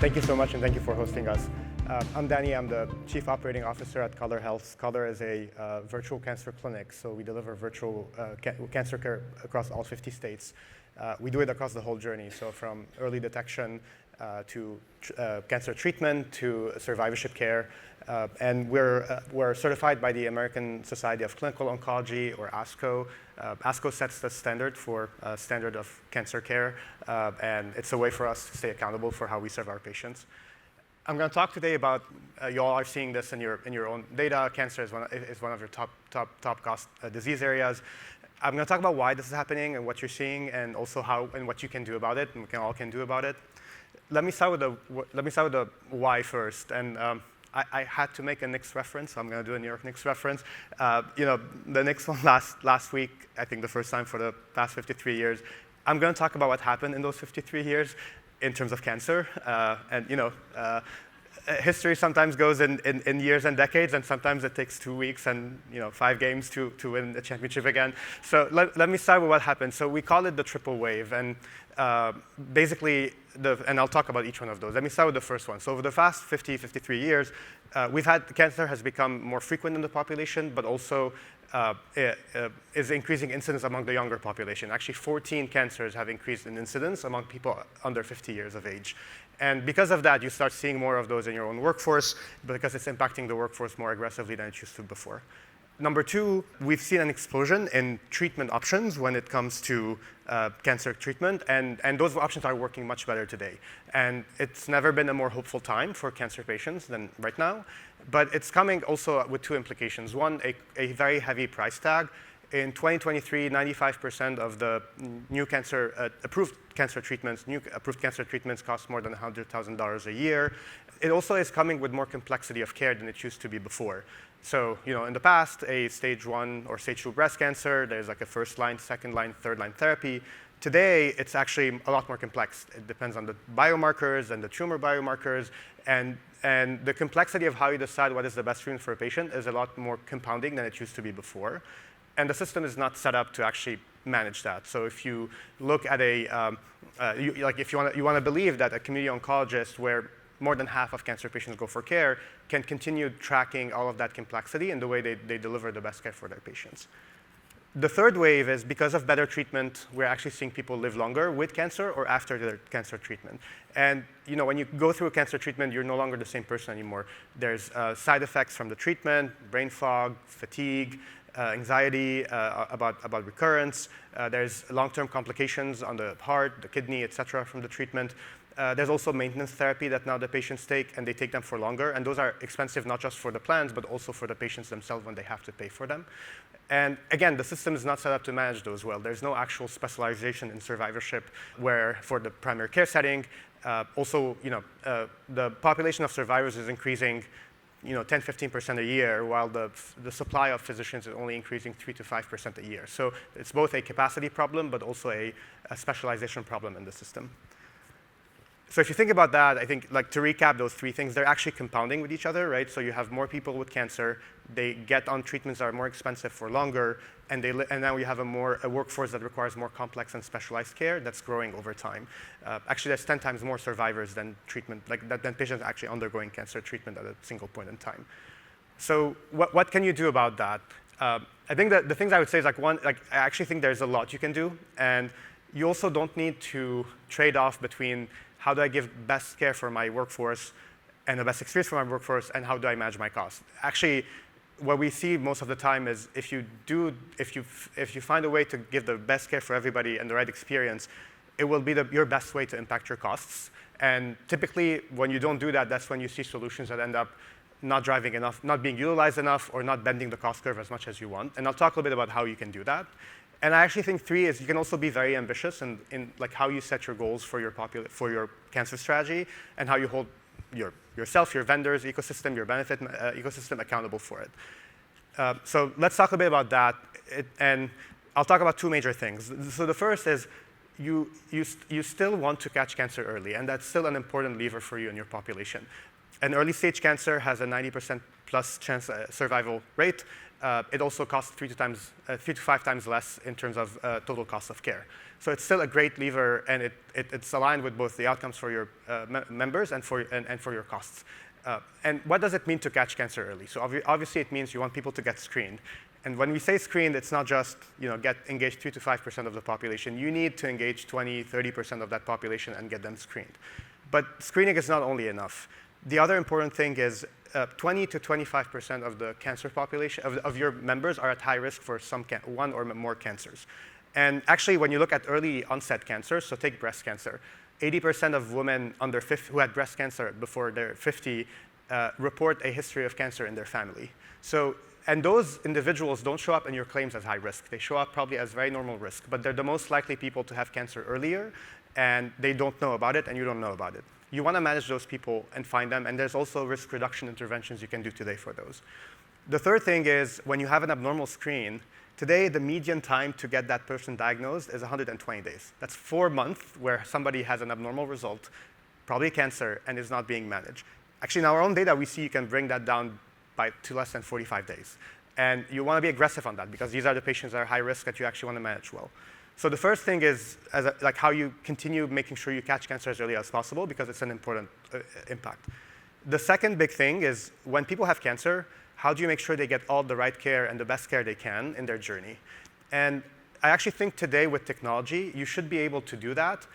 Thank you so much, and thank you for hosting us. I'm Dany. I'm the Chief Operating Officer at Color Health. Color is a virtual cancer clinic, so we deliver virtual cancer care across all 50 states. We do it across the whole journey, so from early detection to cancer treatment to survivorship care. And we're certified by the American Society of Clinical Oncology, or ASCO. ASCO sets the standard for standard of cancer care, and it's a way for us to stay accountable for how we serve our patients. I'm going to talk today about, you all are seeing this in your own data. Cancer is one of your top cost disease areas. I'm going to talk about why this is happening and what you're seeing, and also how and what you can do about it, and all can do about it. Let me start with the why first. And I had to make a Knicks reference, so I'm going to do a New York Knicks reference. The Knicks won last week, I think the first time for the past 53 years. I'm going to talk about what happened in those 53 years in terms of cancer. History sometimes goes in years and decades, and sometimes it takes 2 weeks and 5 games to win a championship again. So let me start with what happened. So we call it the triple wave, and basically, and I'll talk about each one of those. Let me start with the first one. So over the past 53 years, cancer has become more frequent in the population, but also is increasing incidence among the younger population. Actually, 14 cancers have increased in incidence among people under 50 years of age. And because of that, you start seeing more of those in your own workforce, because it's impacting the workforce more aggressively than it used to before. Number two, we've seen an explosion in treatment options when it comes to cancer treatment, and those options are working much better today. And it's never been a more hopeful time for cancer patients than right now, but it's coming also with two implications. One, a very heavy price tag. In 2023, 95% of the new approved cancer treatments cost more than $100,000 a year. It also is coming with more complexity of care than it used to be before. So, in the past, a stage 1 or stage 2 breast cancer, there's like a first line, second line, third line therapy. Today, it's actually a lot more complex. It depends on the biomarkers and the tumor biomarkers, and the complexity of how you decide what is the best treatment for a patient is a lot more compounding than it used to be before. And the system is not set up to actually manage that. So if you look at if you want to believe that a community oncologist, where more than half of cancer patients go for care, can continue tracking all of that complexity in the way they deliver the best care for their patients. The third wave is, because of better treatment, we're actually seeing people live longer with cancer or after their cancer treatment. And when you go through a cancer treatment, you're no longer the same person anymore. There's side effects from the treatment, brain fog, fatigue, anxiety about recurrence. There's long-term complications on the heart, the kidney, et cetera, from the treatment. There's also maintenance therapy that now the patients take, and they take them for longer. And those are expensive not just for the plans, but also for the patients themselves when they have to pay for them. And again, the system is not set up to manage those well. There's no actual specialization in survivorship where, for the primary care setting, the population of survivors is increasing 10-15% a year, while the supply of physicians is only increasing 3 to 5% a year. So it's both a capacity problem, but also a specialization problem in the system. So if you think about that, I think, to recap those three things, they're actually compounding with each other, right? So you have more people with cancer, they get on treatments that are more expensive for longer, and now you have a workforce that requires more complex and specialized care that's growing over time. Actually, there's 10 times more survivors than patients actually undergoing cancer treatment at a single point in time. So what can you do about that? I think that the things I would say is, I actually think there's a lot you can do, and you also don't need to trade off between how do I give best care for my workforce and the best experience for my workforce, and how do I manage my costs? Actually, what we see most of the time is if you find a way to give the best care for everybody and the right experience, it will be your best way to impact your costs. And typically, when you don't do that, that's when you see solutions that end up not driving enough, not being utilized enough, or not bending the cost curve as much as you want. And I'll talk a little bit about how you can do that. And I actually think 3 is you can also be very ambitious in how you set your goals for your cancer strategy, and how you hold yourself, your vendors, ecosystem, your benefit ecosystem accountable for it. So let's talk a bit about that. And I'll talk about 2 major things. So the first is you still want to catch cancer early, and that's still an important lever for you in your population. An early stage cancer has a 90% plus chance survival rate. It also costs 3 to 5 times less in terms of total cost of care. So it's still a great lever, and it's aligned with both the outcomes for your members and for your costs. And what does it mean to catch cancer early? So obviously it means you want people to get screened. And when we say screened, it's not just engage 3 to 5% of the population. You need to engage 20, 30% of that population and get them screened. But screening is not only enough. The other important thing is 20 to 25% of the cancer population, of your members are at high risk for one or more cancers. And actually, when you look at early onset cancer, so take breast cancer, 80% of women under 50 who had breast cancer before they're 50 report a history of cancer in their family. And those individuals don't show up in your claims as high risk. They show up probably as very normal risk, but they're the most likely people to have cancer earlier, and they don't know about it, and you don't know about it. You want to manage those people and find them, and there's also risk reduction interventions you can do today for those. The third thing is when you have an abnormal screen, today the median time to get that person diagnosed is 120 days. That's 4 months where somebody has an abnormal result, probably cancer, and is not being managed. Actually, in our own data, we see you can bring that down to less than 45 days. And you want to be aggressive on that because these are the patients that are high risk that you actually want to manage well. So the first thing is like how you continue making sure you catch cancer as early as possible because it's an important impact. The second big thing is when people have cancer, how do you make sure they get all the right care and the best care they can in their journey? And I actually think today with technology, you should be able to do that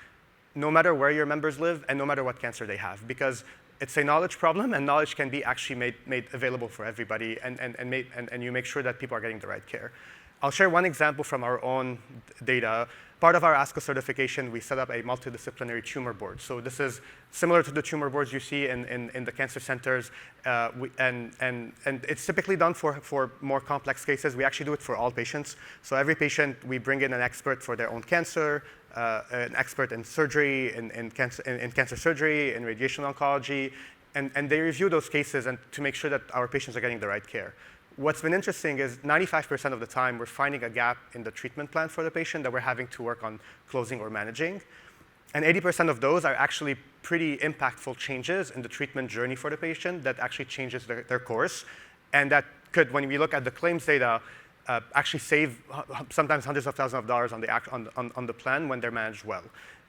no matter where your members live and no matter what cancer they have, because it's a knowledge problem, and knowledge can be actually made available for everybody, and you make sure that people are getting the right care. I'll share one example from our own data. Part of our ASCO certification, we set up a multidisciplinary tumor board. So this is similar to the tumor boards you see in the cancer centers, and it's typically done for more complex cases. We actually do it for all patients. So every patient, we bring in an expert for their own cancer, an expert in surgery, in cancer surgery, in radiation oncology, and they review those cases and to make sure that our patients are getting the right care. What's been interesting is 95% of the time we're finding a gap in the treatment plan for the patient that we're having to work on closing or managing. And 80% of those are actually pretty impactful changes in the treatment journey for the patient that actually changes their course. And that could, when we look at the claims data, actually save sometimes hundreds of thousands of dollars on the plan when they're managed well.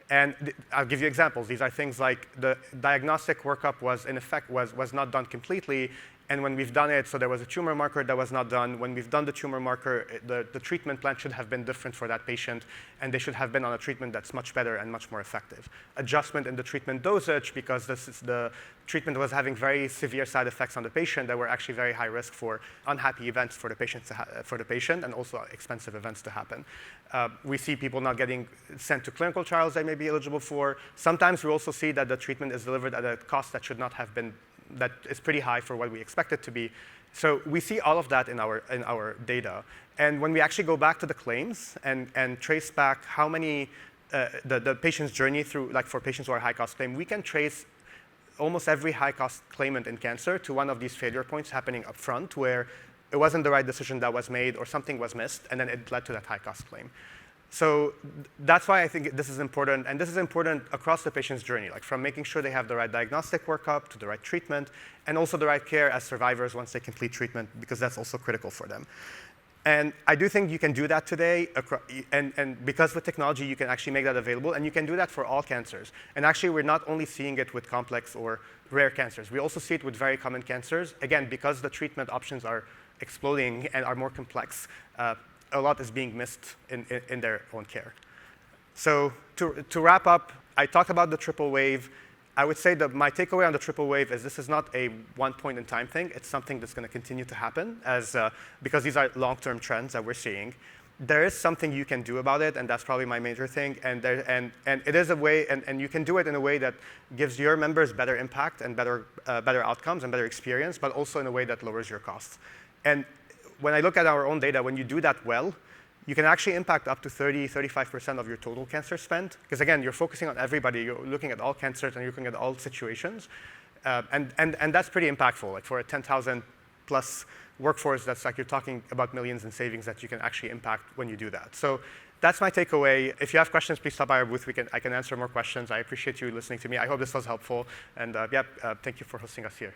And I'll give you examples. These are things like the diagnostic workup was not done completely. And when we've done it, so there was a tumor marker that was not done. When we've done the tumor marker, the treatment plan should have been different for that patient, and they should have been on a treatment that's much better and much more effective. Adjustment in the treatment dosage, because the treatment was having very severe side effects on the patient that were actually very high risk for unhappy events for the patient and also expensive events to happen. We see people not getting sent to clinical trials they may be eligible for. Sometimes we also see that the treatment is delivered at a cost that should not have been, that is pretty high for what we expect it to be. So we see all of that in our data. And when we actually go back to the claims and trace back how many, the patient's journey through, like for patients who are high-cost claim, we can trace almost every high-cost claimant in cancer to one of these failure points happening up front where it wasn't the right decision that was made or something was missed, and then it led to that high-cost claim. So that's why I think this is important, and this is important across the patient's journey, like from making sure they have the right diagnostic workup to the right treatment, and also the right care as survivors once they complete treatment, because that's also critical for them. And I do think you can do that today, and because with technology, you can actually make that available, and you can do that for all cancers. And actually, we're not only seeing it with complex or rare cancers. We also see it with very common cancers. Again, because the treatment options are exploding and are more complex, a lot is being missed in their own care. So to wrap up, I talked about the triple wave. I would say that my takeaway on the triple wave is this is not a one point in time thing. It's something that's going to continue to happen because these are long-term trends that we're seeing. There is something you can do about it, and that's probably my major thing. And it is a way, and you can do it in a way that gives your members better impact and better outcomes and better experience, but also in a way that lowers your costs. And when I look at our own data, when you do that well, you can actually impact up to 35% of your total cancer spend. Because again, you're focusing on everybody. You're looking at all cancers and you're looking at all situations. And that's pretty impactful. Like for a 10,000 plus workforce, that's like you're talking about millions in savings that you can actually impact when you do that. So that's my takeaway. If you have questions, please stop by our booth. I can answer more questions. I appreciate you listening to me. I hope this was helpful. And thank you for hosting us here.